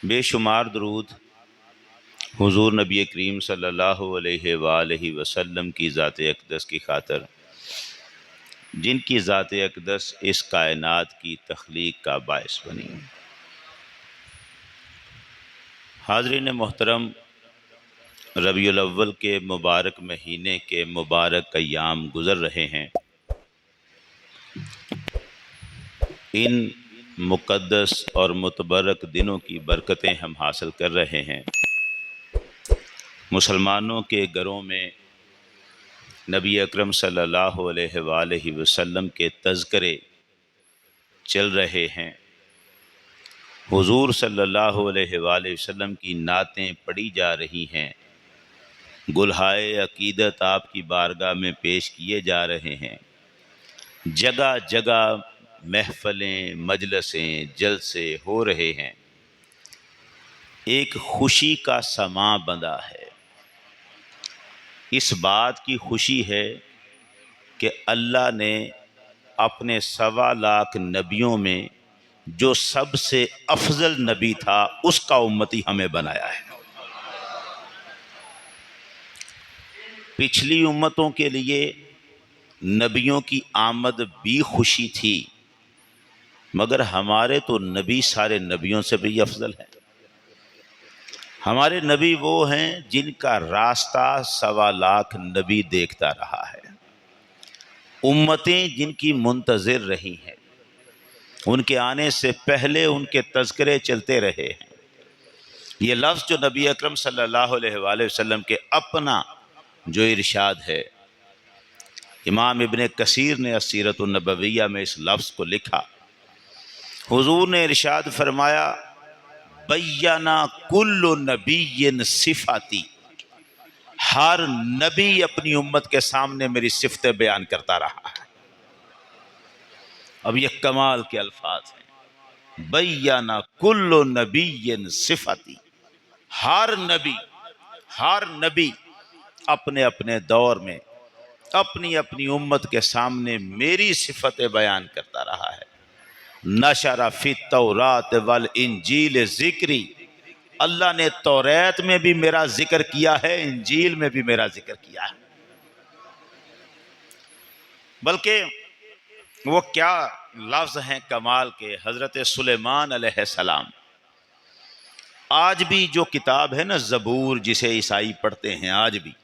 बेशुमार दरूद हुज़ूर नबी करीम सल्लल्लाहु अलैहि वसल्लम की ज़ात अक़दस की खातर, जिनकी ज़ात अक़दस इस कायनात की तख्लीक का बायस बनी। हाज़रीन मोहतरम, रबीउल अव्वल के मुबारक महीने के मुबारक अय्याम गुज़र रहे हैं। इन मुक़द्दस और मुतबरक दिनों की बरकतें हम हासिल कर रहे हैं। मुसलमानों के घरों में नबी अकरम सल्लल्लाहु अलैहि वसल्लम के तज़किरे चल रहे हैं। हुज़ूर सल्लल्लाहु अलैहि वसल्लम की नातें पढ़ी जा रही हैं। गुलहाए अकीदत आपकी बारगाह में पेश किए जा रहे हैं। जगह जगह महफ़िलें, मजलिसें, जलसे हो रहे हैं। एक खुशी का समा बंधा है। इस बात की खुशी है कि अल्लाह ने अपने 1.25 लाख नबियों में जो सबसे अफजल नबी था, उसका उम्मती हमें बनाया है। पिछली उम्मतों के लिए नबियों की आमद भी खुशी थी, मगर हमारे तो नबी सारे नबियों से भी अफजल हैं। हमारे नबी वो हैं जिनका रास्ता 1.25 लाख नबी देखता रहा है। उम्मतें जिनकी मुंतज़िर रही हैं, उनके आने से पहले उनके तज़किरे चलते रहे हैं। ये लफ्ज़ जो नबी अकरम सल्लल्लाहु अलैहि वसल्लम के अपना जो इरशाद है, इमाम इब्ने कसीर ने अस्सीरतुन नबविय्या में इस लफ्ज़ को लिखा। हुज़ूर ने इरशाद फरमाया, बय्यना कुल्लु नबिय्यिन सिफ़ाती। हर नबी अपनी उम्मत के सामने मेरी सिफ़तें बयान करता रहा है। अब ये कमाल के अल्फाज हैं, बय्यना कुल्लु नबिय्यिन सिफ़ाती। हर नबी अपने अपने दौर में अपनी अपनी उम्मत के सामने मेरी सिफ़तें बयान करता रहा है। नशरा फी तौरात वल इंजील ज़िक्री। अल्लाह ने तौरात में भी मेरा जिक्र किया है, इंजील में भी मेरा जिक्र किया है। बल्कि वो क्या लफ्ज़ हैं कमाल के। हज़रत सुलेमान अलैहिस्सलाम, आज भी जो किताब है ना ज़बूर, जिसे ईसाई पढ़ते हैं, आज भी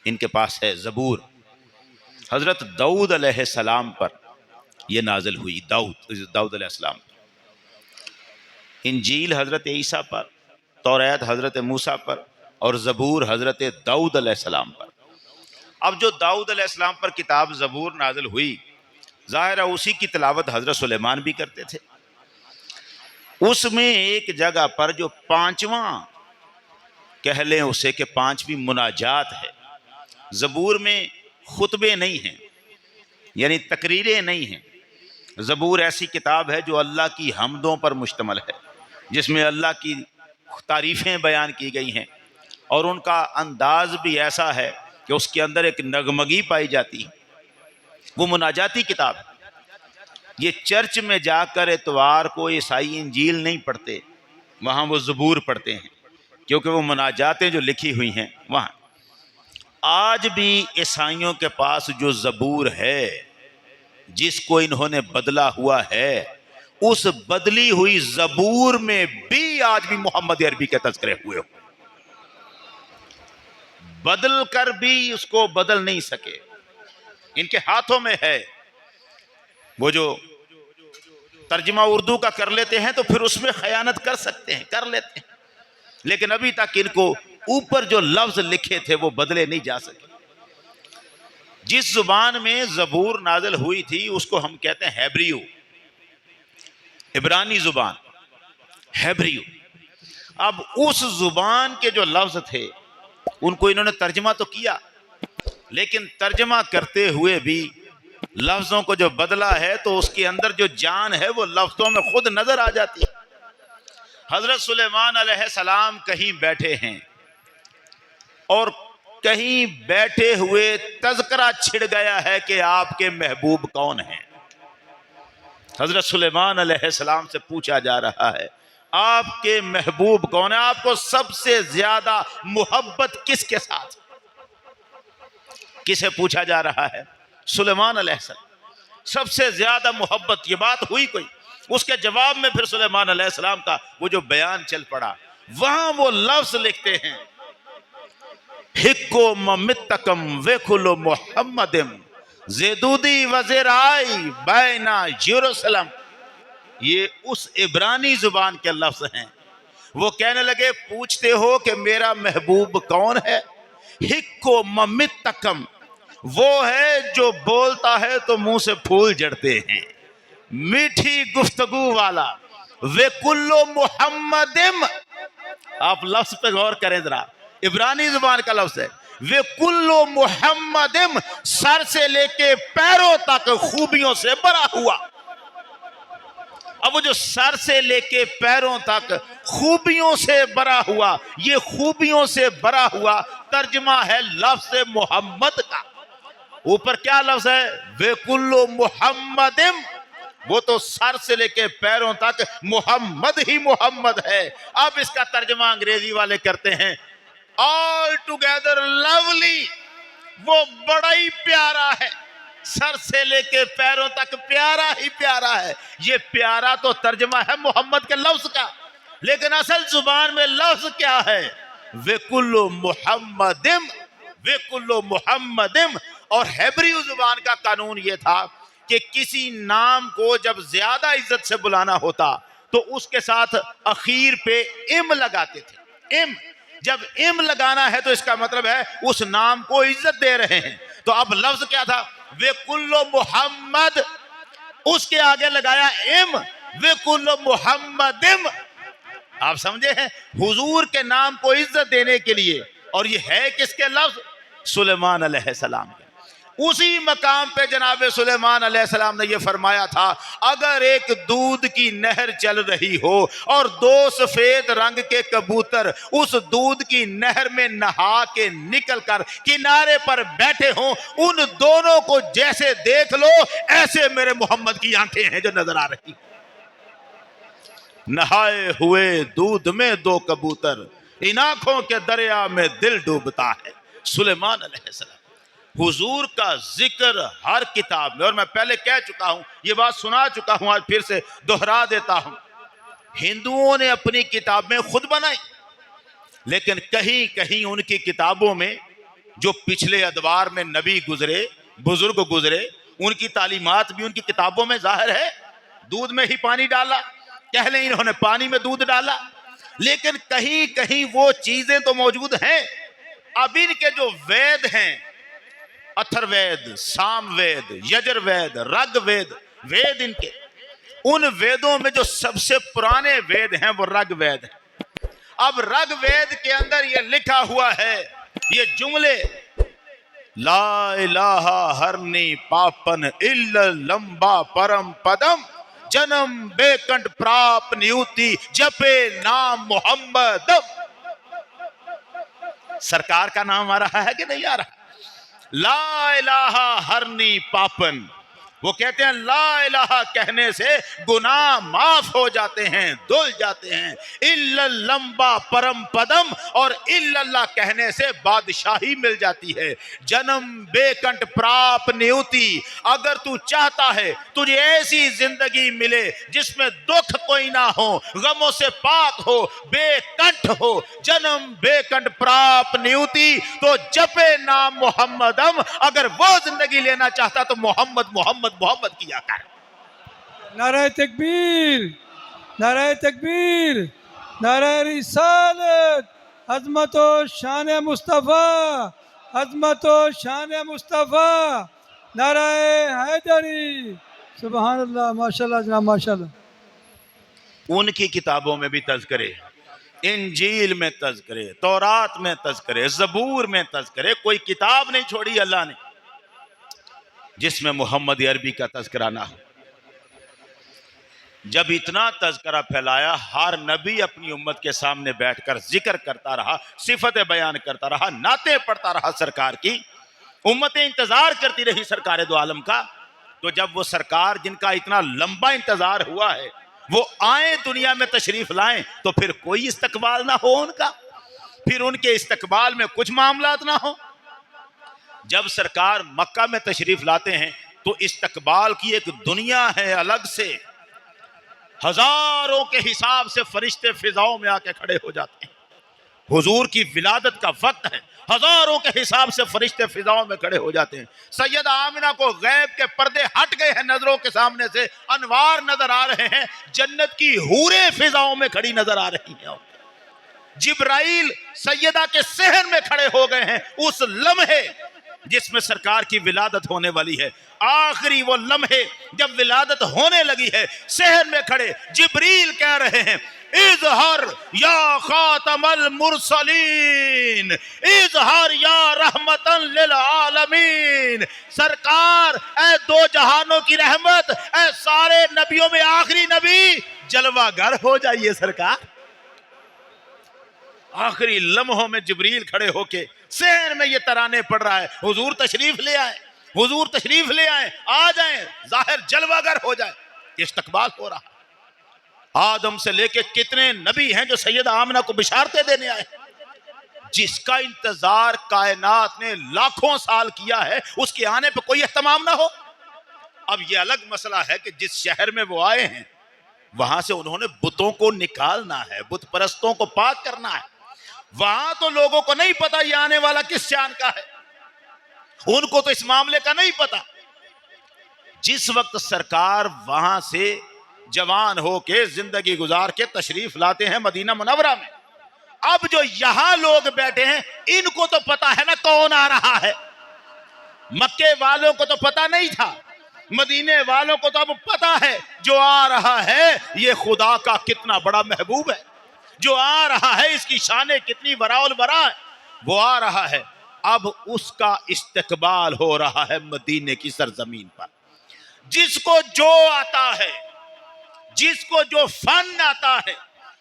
इनके पास है ज़बूर। हज़रत दाऊद अलैहिस्सलाम पर यह नाजिल हुई, दाऊद अलैहिस्सलाम। इंजील हज़रत ईसा पर, तौरात हज़रत मूसा पर और ज़बूर हज़रत दाऊद अलैहिस्सलाम पर। अब जो दाऊद अलैहिस्सलाम पर किताब ज़बूर नाजिल हुई, ज़ाहिर है उसी की तिलावत हज़रत सुलेमान भी करते थे। उसमें एक जगह पर जो 5वां कह लें उसे कि 5वीं मुनाजात है। ज़बूर में खुतबे नहीं हैं, यानी तकरीरें नहीं हैं। ज़बूर ऐसी किताब है जो अल्लाह की हमदों पर मुश्तमल है, जिसमें अल्लाह की तारीफ़ें बयान की गई हैं और उनका अंदाज़ भी ऐसा है कि उसके अंदर एक नगमगी पाई जाती है। वो मुनाजाती किताब है। ये चर्च में जाकर इतवार को ईसाई इंजील नहीं पढ़ते, वहाँ वो ज़बूर पढ़ते हैं, क्योंकि वो मुनाजातें जो लिखी हुई हैं वहाँ। आज भी ईसाइयों के पास जो ज़बूर है, जिसको इन्होंने बदला हुआ है, उस बदली हुई ज़बूर में भी आज भी मोहम्मद अरबी के तज़किरे हुए हो। बदल कर भी उसको बदल नहीं सके। इनके हाथों में है। वो जो तर्जमा उर्दू का कर लेते हैं तो फिर उसमें खयानत कर सकते हैं, कर लेते हैं, लेकिन अभी तक इनको ऊपर जो लफ्ज लिखे थे वो बदले नहीं जा सके। जिस जुबान में ज़बूर नाजिल हुई थी उसको हम कहते हैं हेब्रियू, इब्रानी जुबान, हेब्रियू। अब उस जुबान के जो लफ्ज थे उनको इन्होंने तर्जमा तो किया, लेकिन तर्जमा करते हुए भी लफ्जों को जो बदला है तो उसके अंदर जो जान है वो लफ्जों में खुद नजर आ जाती है। हजरत सुलेमान अलैहिस्सलाम कहीं बैठे हैं और कहीं बैठे हुए तज़किरा छिड़ गया है कि आपके महबूब कौन हैं। हजरत सुलेमान अलैहिस्सलाम से पूछा जा रहा है, आपके महबूब कौन है, आपको सबसे ज्यादा मोहब्बत किसके साथ, किसे पूछा जा रहा है? सुलेमान अलैहिस्सलाम। सबसे ज्यादा मोहब्बत, ये बात हुई कोई? उसके जवाब में फिर सुलेमान अलैहिस्सलाम का वो जो बयान चल पड़ा, वहां वो लफ्ज लिखते हैं, हिक्को ममित्तकम वेकुलो मोहम्मदिम जेदूदी वज़राई बैना यरूशलेम। ये उस इब्रानी जुबान के लफ्ज हैं। वो कहने लगे, पूछते हो कि मेरा महबूब कौन है? हिक्को ममित्तकम, वो है जो बोलता है तो मुंह से फूल जड़ते हैं, मीठी गुफ्तगू वाला। वे कुल्लो मुहम्मदिम, आप लफ्ज पे गौर करें जरा, इब्रानी जुबान का लफ्ज है। वे कुल्लो मुहम्मदिम, सर से लेके पैरों तक खूबियों से भरा हुआ। अब वो जो सर से लेके पैरों तक खूबियों से भरा हुआ, ये खूबियों से भरा हुआ तर्जमा है लफ्ज मोहम्मद का। ऊपर क्या लफ्ज है? वे कुल्लो मुहम्मदिम, वो तो सर से लेके पैरों तक मोहम्मद ही मोहम्मद है। अब इसका तर्जमा अंग्रेजी वाले करते हैं, ऑल टुगेदर लवली, वो बड़ा ही प्यारा है, सर से लेके पैरों तक प्यारा ही प्यारा है। ये प्यारा तो तर्जमा है मोहम्मद के लफ्ज का, लेकिन असल जुबान में लफ्ज क्या है? वे कुल्लो मुहम्मदिम, वे कुल्लो मुहम्मदिम। और हेब्रियू जुबान का कानून यह था कि किसी नाम को जब ज्यादा इज्जत से बुलाना होता तो उसके साथ अखीर पे इम लगाते थे। इम, जब इम लगाना है तो इसका मतलब है उस नाम को इज्जत दे रहे हैं। तो अब लफ्ज क्या था? वे कुल्लो मुहम्मद, उसके आगे लगाया इम, वे कुल्लो मुहम्मदिम। आप समझे हैं? हुजूर के नाम को इज्जत देने के लिए। और ये है किसके लफ्ज? सुलेमान अलैहिस्सलाम के। उसी मकाम पे जनाब सुलेमान अलैहिस्सलाम ने यह फरमाया था, अगर एक दूध की नहर चल रही हो और दो सफेद रंग के कबूतर उस दूध की नहर में नहा के निकल कर किनारे पर बैठे हों, उन दोनों को जैसे देख लो ऐसे मेरे मोहम्मद की आंखें हैं जो नजर आ रही। नहाए हुए दूध में दो कबूतर, इन आंखों के दरिया में दिल डूबता है। सुलेमान अलैहिस्सलाम। हुजूर का जिक्र हर किताब में, और मैं पहले कह चुका हूं, ये बात सुना चुका हूं, आज फिर से दोहरा देता हूं। हिंदुओं ने अपनी किताबें खुद बनाई, लेकिन कहीं कहीं उनकी किताबों में जो पिछले अदवार में नबी गुजरे, बुजुर्ग गुजरे, उनकी तालीमात भी उनकी किताबों में जाहिर है। दूध में ही पानी डाला, कह लें इन्होंने पानी में दूध डाला, लेकिन कहीं कहीं वो चीजें तो मौजूद हैं। अब इनके जो वेद हैं, अथर्ववेद, सामवेद, यजुर्वेद, ऋग्वेद, वेद इनके, उन वेदों में जो सबसे पुराने वेद हैं वो ऋग्वेद है। अब ऋग्वेद के अंदर ये लिखा हुआ है, ये जुमले, ला इलाहा हरनी पापन इल्ल लंबा परम पदम, जन्म बेकंठ प्राप नियुति जपे नाम मोहम्मद। सरकार का नाम आ रहा है कि नहीं आ रहा? ला इलाहा हरनी पापन, वो कहते हैं ला इलाहा कहने से गुनाह माफ हो जाते हैं, धुल जाते हैं। इल्लल्लम्बा परम पदम, और इल्लल्लाह कहने से बादशाही मिल जाती है। जन्म बेकंठ प्राप नियुति, अगर तू चाहता है तुझे ऐसी जिंदगी मिले जिसमें दुख कोई ना हो, गमों से पाक हो, बेकंठ हो, जन्म बेकंठ प्राप नियुति, तो जपे नाम मोहम्मदम। अगर वो जिंदगी लेना चाहता तो मोहम्मद मोहम्मद मोहम्मद किया कर। नारे तकबीर, नारे तकबीर, नारे रिसालत, अज़मतो शान मुस्तफ़ा, अज़मतो शान मुस्तफ़ा, नारे हैदरी। सुभान अल्लाह, माशाल्लाह जनाब, माशाल्लाह। उनकी किताबों में भी तज़किरे, इंजील में तज़किरे, तौरात में तज़किरे, ज़बूर में तज़किरे, कोई किताब नहीं छोड़ी अल्लाह ने जिसमें मोहम्मद अरबी का तज़किरा ना हो। जब इतना तज़किरा फैलाया, हर नबी अपनी उम्मत के सामने बैठकर जिक्र करता रहा, सिफतें बयान करता रहा, नाते पढ़ता रहा सरकार की। उम्मतें इंतजार करती रही सरकार दो आलम का। तो जब वो सरकार जिनका इतना लंबा इंतजार हुआ है वो आए दुनिया में तशरीफ लाएं तो फिर कोई इस्तकबाल ना हो उनका, फिर उनके इस्तकबाल में कुछ मामलात ना हो। जब सरकार मक्का में तशरीफ लाते हैं तो इस्तकबाल की एक दुनिया है अलग से, हजारों के हिसाब से फरिश्ते फिजाओं में आके खड़े हो जाते हैं। हुजूर की विलादत का वक्त है, हजारों के हिसाब से फरिश्ते फिजाओं में खड़े हो जाते हैं। सैयदा आमिना को गैब के पर्दे हट गए हैं, नजरों के सामने से अनवार नजर आ रहे हैं, जन्नत की हूरें फिजाओं में खड़ी नजर आ रही हैं। जिब्राइल सैयदा के सहन में खड़े हो गए हैं उस लम्हे जिसमें सरकार की विलादत होने वाली है। आखिरी वो लम्हे जब विलादत होने लगी है, सहन में खड़े जिब्रील कह रहे हैं, इजहर या खातमल मुरसलीन, इजहर या रहमतन लिल आलमीन। सरकार ए दो जहानों की रहमत, ए सारे नबियों में आखिरी नबी, जलवागर हो जाइए सरकार। आखिरी लम्हों में जिब्रील खड़े होके सहन में ये तराने पड़ रहा है, हुजूर तशरीफ ले आए, हुजूर तशरीफ ले आए, आ जाएं, जाहिर जलवागर हो जाए। इस्तकबाल हो रहा। आदम से लेके कितने नबी हैं जो सैयदा आमिना को बिशारतें देने आए, जिसका इंतजार कायनात ने लाखों साल किया है, उसके आने पर कोई एहतमाम ना हो। अब ये अलग मसला है कि जिस शहर में वो आए हैं वहां से उन्होंने बुतों को निकालना है, बुत परस्तों को पाक करना है। वहां तो लोगों को नहीं पता ये आने वाला किस शान का है, उनको तो इस मामले का नहीं पता। जिस वक्त सरकार वहां से जवान होके जिंदगी गुजार के तशरीफ लाते हैं मदीना मुनव्वरा में, अब जो यहां लोग बैठे हैं इनको तो पता है ना कौन आ रहा है। मक्के वालों को तो पता नहीं था, मदीने वालों को तो अब पता है जो आ रहा है ये खुदा का कितना बड़ा महबूब है, जो आ रहा है इसकी शाने कितनी वराउल वरा है, वो आ रहा है। अब उसका इस्तकबाल हो रहा है मदीने की सरजमीन पर। जिसको जो आता है, जिसको जो फन आता है,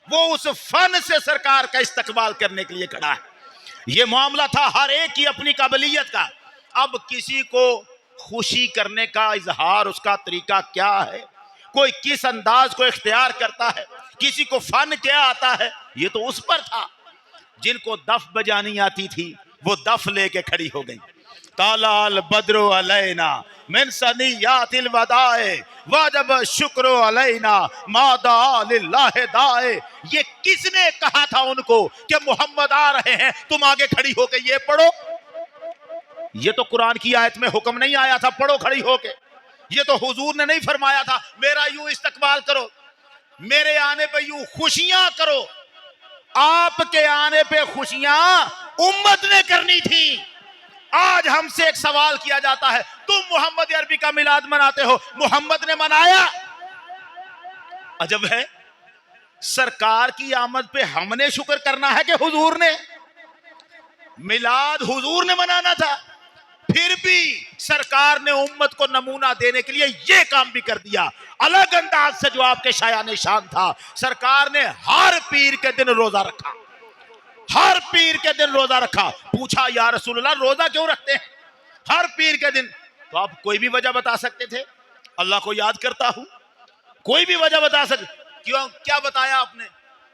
वो उस फन से सरकार का इस्तकबाल करने के लिए खड़ा है। ये मामला था हर एक की अपनी काबिलियत का। अब किसी को खुशी करने का इजहार उसका तरीका क्या है, कोई किस अंदाज को इख्तियार करता है, किसी को फन क्या आता है, ये तो उस पर था। जिनको दफ बजानी आती थी वो दफ लेके खड़ी हो गई। तालाल बद्रो अलैना मिन सनियातिल वदाए वाजब शुक्रो अलैना मादा लिल्लाह दाए। ये किसने कहा था उनको कि मोहम्मद आ रहे हैं, तुम आगे खड़ी होके ये पढ़ो। ये तो कुरान की आयत में हुक्म नहीं आया था पढ़ो खड़ी होके, ये तो हुजूर ने नहीं फरमाया था मेरा यूं इस्तकबाल करो, मेरे आने पे यूं खुशियां करो। आपके आने पे खुशियां उम्मत ने करनी थी। आज हमसे एक सवाल किया जाता है, तुम मोहम्मद अरबी का मिलाद मनाते हो, मोहम्मद ने मनाया? अजब है, सरकार की आमद पे हमने शुक्र करना है कि हुजूर ने? मिलाद हुजूर ने मनाना था, फिर भी सरकार ने उम्मत को नमूना देने के लिए यह काम भी कर दिया। अलग अंदाज से जो आपके शायान शान था, सरकार ने हर पीर के दिन रोजा रखा, हर पीर के दिन रोजा रखा। पूछा या रसूलल्लाह रोजा क्यों रखते हैं हर पीर के दिन? तो आप कोई भी वजह बता सकते थे, अल्लाह को याद करता हूं, कोई भी वजह बता सकते। क्यों, क्या बताया आपने?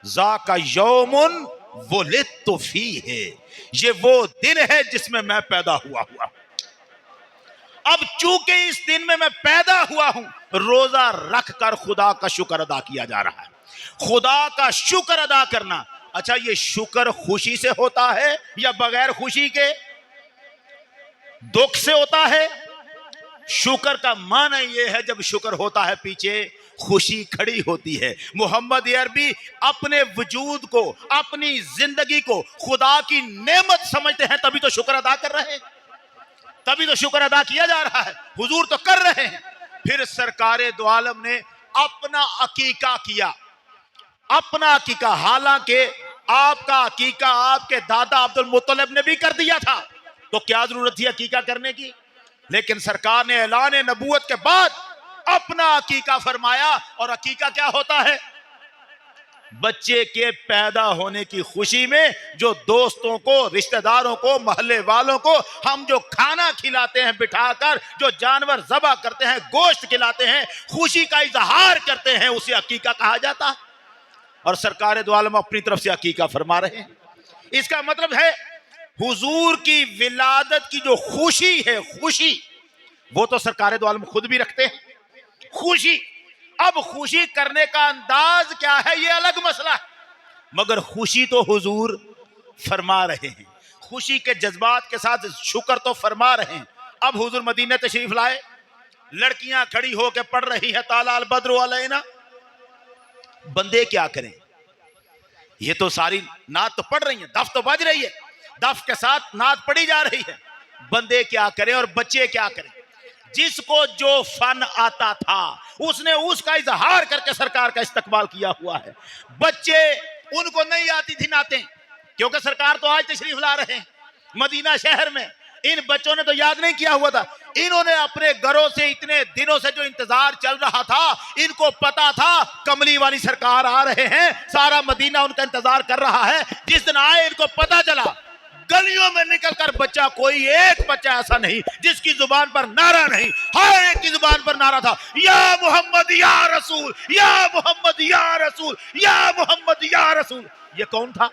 ज़ाका यौमुन वुलिदतु फीह, ये वो दिन है जिसमें मैं पैदा हुआ। अब चूंकि इस दिन में मैं पैदा हुआ हूं, रोजा रख कर खुदा का शुक्र अदा किया जा रहा है। खुदा का शुक्र अदा करना, अच्छा ये शुक्र खुशी से होता है या बगैर खुशी के, दुख से होता है? शुक्र का माना यह है जब शुक्र होता है पीछे खुशी खड़ी होती है। मोहम्मद अरबी अपने वजूद को, अपनी जिंदगी को खुदा की नेमत समझते हैं, तभी तो शुक्र अदा कर रहे हैं, तभी तो शुक्र अदा किया जा रहा है। हुजूर तो कर रहे हैं। फिर सरकारे दो आलम ने अपना अकीका किया, अपना अकीका। हालांकि आपका अकीका आपके दादा अब्दुल मुत्तलिब ने भी कर दिया था, तो क्या जरूरत थी अकीका करने की? लेकिन सरकार ने ऐलान नबूवत के बाद अपना अकीका फरमाया। और अकीका क्या होता है? बच्चे के पैदा होने की खुशी में जो दोस्तों को, रिश्तेदारों को, मोहल्ले वालों को हम जो खाना खिलाते हैं बिठाकर, जो जानवर ज़बह करते हैं, गोश्त खिलाते हैं, खुशी का इजहार करते हैं, उसे अकीका कहा जाता है। और सरकार दो आलम अपनी तरफ से अकीका फरमा रहे हैं। इसका मतलब है हुजूर की विलादत की जो खुशी है, खुशी वो तो सरकार दो आलम खुद भी रखते हैं। खुशी, अब खुशी करने का अंदाज क्या है ये अलग मसला है, मगर खुशी तो हुजूर फरमा रहे हैं। खुशी के जज्बात के साथ शुक्र तो फरमा रहे हैं। अब हुजूर मदीना तशरीफ लाए, लड़कियां खड़ी होकर पढ़ रही है ताला अल बद्रु अलैना। बंदे क्या करें, ये तो सारी नात तो पढ़ रही है, दफ तो बज रही है, दफ के साथ नात पढ़ी जा रही है। बंदे क्या करें और बच्चे क्या करें? जिसको जो फन आता था उसने उसका इजहार करके सरकार का इस्तकबाल किया हुआ है। बच्चे, उनको नहीं आती थी नातें, क्योंकि सरकार तो आज तशरीफ ला रहे हैं मदीना शहर में। इन बच्चों ने तो याद नहीं किया हुआ था। इन्होंने अपने घरों से इतने दिनों से जो इंतजार चल रहा था, इनको पता था कमली वाली सरकार आ रहे हैं, सारा मदीना उनका इंतजार कर रहा है। जिस दिन आए इनको पता चला, गलियों में निकलकर बच्चा, कोई एक बच्चा ऐसा नहीं जिसकी जुबान पर नारा नहीं, हर एक की जुबान पर नारा था, या मोहम्मद या रसूल, या मोहम्मद या रसूल, या मोहम्मद या रसूल। ये कौन था?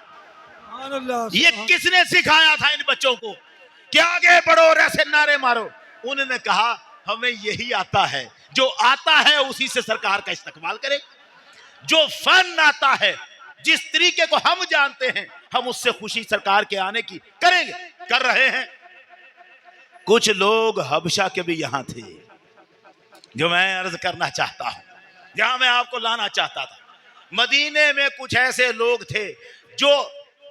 ये किसने सिखाया था इन बच्चों को कि आगे बढ़ो और ऐसे नारे मारो? उन्होंने कहा हमें यही आता है, जो आता है उसी से सरकार का इस्तकबाल करें। जो फन आता है, जिस तरीके को हम जानते हैं, हम उससे खुशी सरकार के आने की करेंगे, कर रहे हैं। कुछ लोग हबशा के भी यहां थे, जो मैं अर्ज करना चाहता हूं, जहां मैं आपको लाना चाहता था। मदीने में कुछ ऐसे लोग थे जो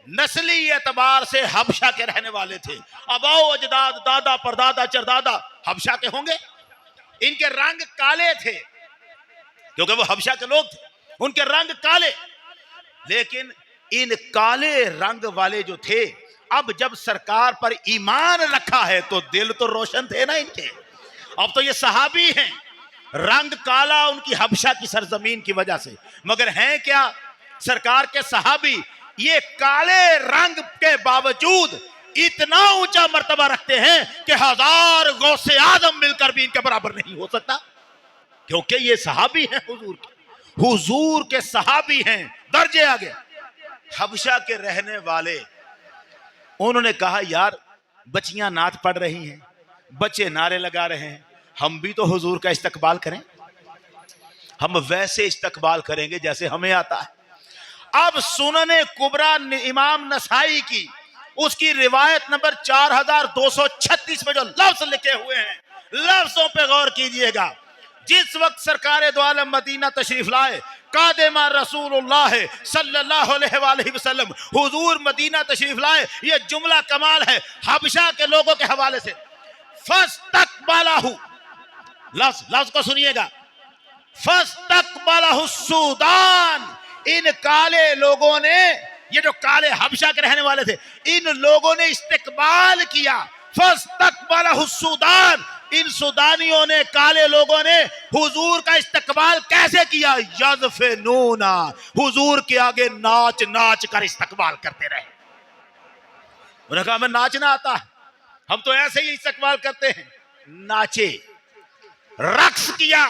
नस्ली एतबार से हबशा के रहने वाले थे। अबाओ अजदाद, दादा परदादा चरदादा हबशा के होंगे। इनके रंग काले थे, क्योंकि वो हबशा के लोग थे, उनके रंग काले। लेकिन इन काले रंग वाले जो थे, अब जब सरकार पर ईमान रखा है तो दिल तो रोशन थे ना इनके। अब तो ये सहाबी हैं, रंग काला उनकी हबशा की सरजमीन की वजह से, मगर हैं क्या सरकार के सहाबी। ये काले रंग के बावजूद इतना ऊंचा मर्तबा रखते हैं कि 1000 गौसे आजम मिलकर भी इनके बराबर नहीं हो सकता, क्योंकि ये सहाबी हैं हुजूर के, हुजूर के सहाबी हैं, दर्जे आगे। हबशा के रहने वाले, उन्होंने कहा यार बच्चियां नात पढ़ रही हैं, बच्चे नारे लगा रहे हैं, हम भी तो हुजूर का इस्तकबाल करें। हम वैसे इस्तकबाल करेंगे जैसे हमें आता है। अब सुनने कुबरा इमाम नसाई की उसकी रिवायत नंबर 4236 में जो लफ्ज लिखे हुए हैं, लफ्जों पे गौर कीजिएगा। जिस वक्त सरकार दो आलम मदीना तशरीफ लाए, कादिमा रसूलुल्लाह सल्लल्लाहु अलैहि वसल्लम, हुजूर मदीना तशरीफ लाए, ये जुमला कमाल है हबशा के लोगों के हवाले से। फस्तकबलहु, लफ्ज को सुनिएगा, फस्तकबलहु सूदान। इन काले लोगों ने, ये जो काले हबशा के रहने वाले थे, इन लोगों ने इस्तकबाल किया। फस्तकबलहु सूदान, इन सुदानियों ने, काले लोगों ने हुजूर का इस्तकबाल कैसे किया? यज़फ़नूना, हुजूर के आगे नाच नाच कर इस्तकबाल करते रहे। उन्होंने कहा हमें नाचना आता है, हम तो ऐसे ही इस्तकबाल करते हैं। नाचे, रक्स किया,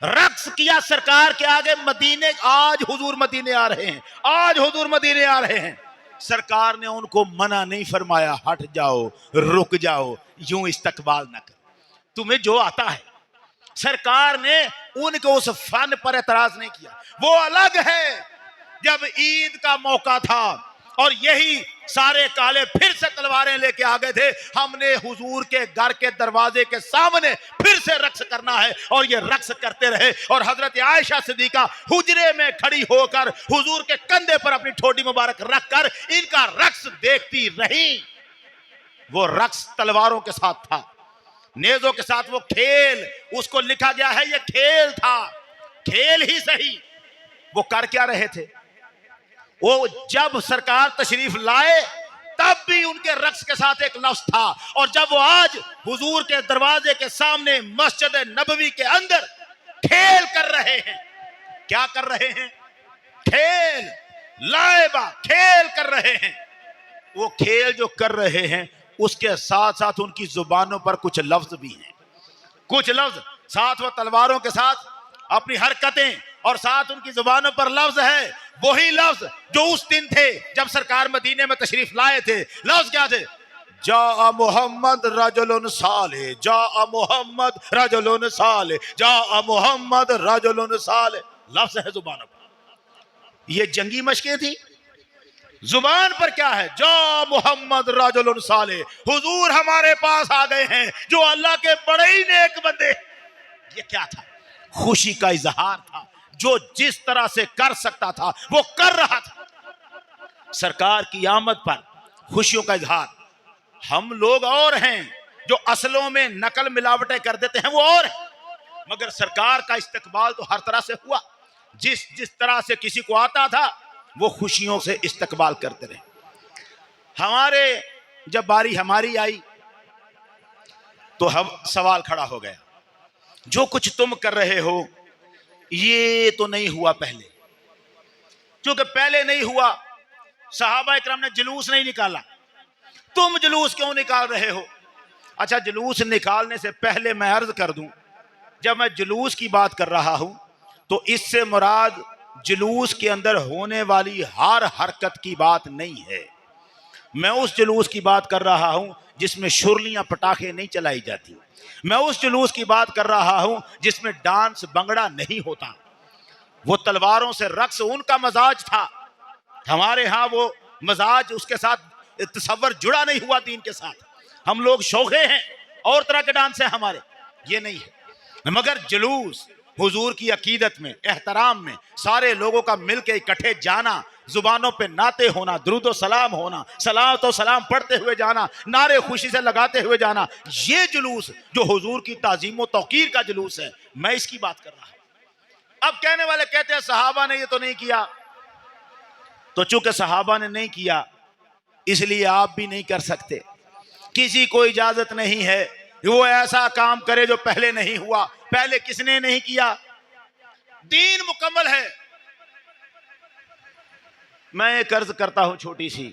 रक्स किया सरकार के आगे। मदीने, आज हुजूर मदीने आ रहे हैं, आज हुजूर मदीने आ रहे हैं, सरकार ने उनको मना नहीं फरमाया, हट जाओ, रुक जाओ, यूं इस्तकबाल न कर, तुम्हें जो आता है। सरकार ने उनको उस फन पर एतराज नहीं किया। वो अलग है जब ईद का मौका था और यही सारे काले फिर से तलवारें लेके आ गए थे, हमने हुजूर के घर के दरवाजे के सामने फिर से रक्स करना है, और ये रक्स करते रहे। और हजरत आयशा सिद्दीका हुजरे में खड़ी होकर हुजूर के कंधे पर अपनी ठोडी मुबारक रखकर इनका रक्स देखती रही। वो रक्स तलवारों के साथ था, नेजों के साथ, वो खेल, उसको लिखा गया है ये खेल था, खेल ही सही। वो कर क्या रहे थे? वो जब सरकार तशरीफ लाए तब भी उनके रक्स के साथ एक लफ्ज था, और जब वो आज हुजूर के दरवाजे के सामने मस्जिद नबवी के अंदर खेल कर रहे हैं, क्या कर रहे हैं? खेल लाइबा खेल कर रहे हैं। वो खेल जो कर रहे हैं उसके साथ साथ उनकी जुबानों पर कुछ लफ्ज भी हैं, कुछ लफ्ज साथ वो तलवारों के साथ अपनी हरकतें और साथ उनकी जुबानों पर लफ्ज है, वही लफ्ज जो उस दिन थे जब सरकार मदीने में तशरीफ लाए थे। लफ्ज क्या थे? जा मोहम्मद रजुलन साले, जा मोहम्मद रजुलन साले, जा मोहम्मद रजुलन साले। लफ्ज है जुबानों पर। ये जंगी मशकें थी। जुबान पर क्या है? जा मोहम्मद रजुलन साले, हुजूर हमारे पास आ गए हैं जो अल्लाह के बड़े ही नेक बंदे। ये क्या था? खुशी का इजहार था। जो जिस तरह से कर सकता था वो कर रहा था। सरकार की आमद पर खुशियों का इजहार। हम लोग और हैं जो असलों में नकल मिलावटें कर देते हैं, वो और है। मगर सरकार का इस्तकबाल तो हर तरह से हुआ। जिस जिस तरह से किसी को आता था वो खुशियों से इस्तकबाल करते रहे। हमारे जब बारी हमारी आई तो हम सवाल खड़ा हो गया, जो कुछ तुम कर रहे हो ये तो नहीं हुआ पहले। क्योंकि पहले नहीं हुआ, सहाबा इकराम ने जुलूस नहीं निकाला, तुम जुलूस क्यों निकाल रहे हो? अच्छा, जुलूस निकालने से पहले मैं अर्ज कर दूं, जब मैं जुलूस की बात कर रहा हूं तो इससे मुराद जुलूस के अंदर होने वाली हर हरकत की बात नहीं है। मैं उस जुलूस की बात कर रहा हूं जिसमें शुरलियां पटाखे नहीं चलाई जाती। मैं उस जुलूस की बात कर रहा हूं जिसमें डांस बंगड़ा नहीं होता। वो तलवारों से रक्स उनका मजाज था, हमारे यहाँ वो मजाज उसके साथ तसव्वुर जुड़ा नहीं हुआ दीन के साथ। हम लोग शौखे हैं और तरह के डांस है हमारे, ये नहीं है। मगर जुलूस हुजूर की अकीदत में, एहतराम में, सारे लोगों का मिलके इकट्ठे जाना, जुबानों पे नाते होना, दुरूद सलाम होना, सलाम तो सलाम पढ़ते हुए जाना, नारे खुशी से लगाते हुए जाना, ये जुलूस जो हुजूर की ताजीम व तौकीर का जुलूस है, मैं इसकी बात कर रहा हूं। अब कहने वाले कहते हैं सहाबा ने ये तो नहीं किया। तो चूंकि सहाबा ने नहीं किया इसलिए आप भी नहीं कर सकते। किसी को इजाजत नहीं है वो ऐसा काम करे जो पहले नहीं हुआ। पहले किसने नहीं किया? दीन मुकम्मल है। मैं एक अर्ज करता हूं छोटी सी,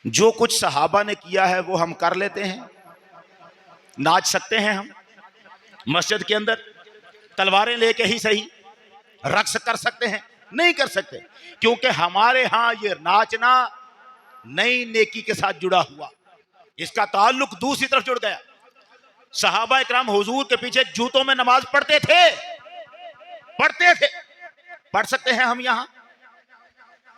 जो कुछ सहाबा ने किया है वो हम कर लेते हैं। नाच सकते हैं हम मस्जिद के अंदर, तलवारें लेके ही सही। रक्स कर सकते हैं? नहीं कर सकते, क्योंकि हमारे यहां ये नाचना नई नेकी के साथ जुड़ा हुआ, इसका ताल्लुक दूसरी तरफ जुड़ गया। सहाबा इकराम हुजूर के पीछे जूतों में नमाज पढ़ते थे, पढ़ सकते हैं हम यहां?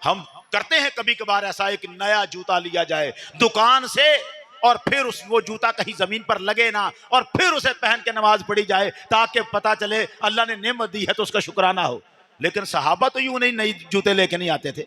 हम करते हैं कभी कभार ऐसा, एक नया जूता लिया जाए दुकान से और फिर वो जूता कहीं जमीन पर लगे ना और फिर उसे पहन के नमाज पढ़ी जाए ताकि पता चले अल्लाह ने नेमत दी है तो उसका शुक्राना हो। लेकिन सहाबा तो यूं नहीं नई जूते लेके नहीं आते थे।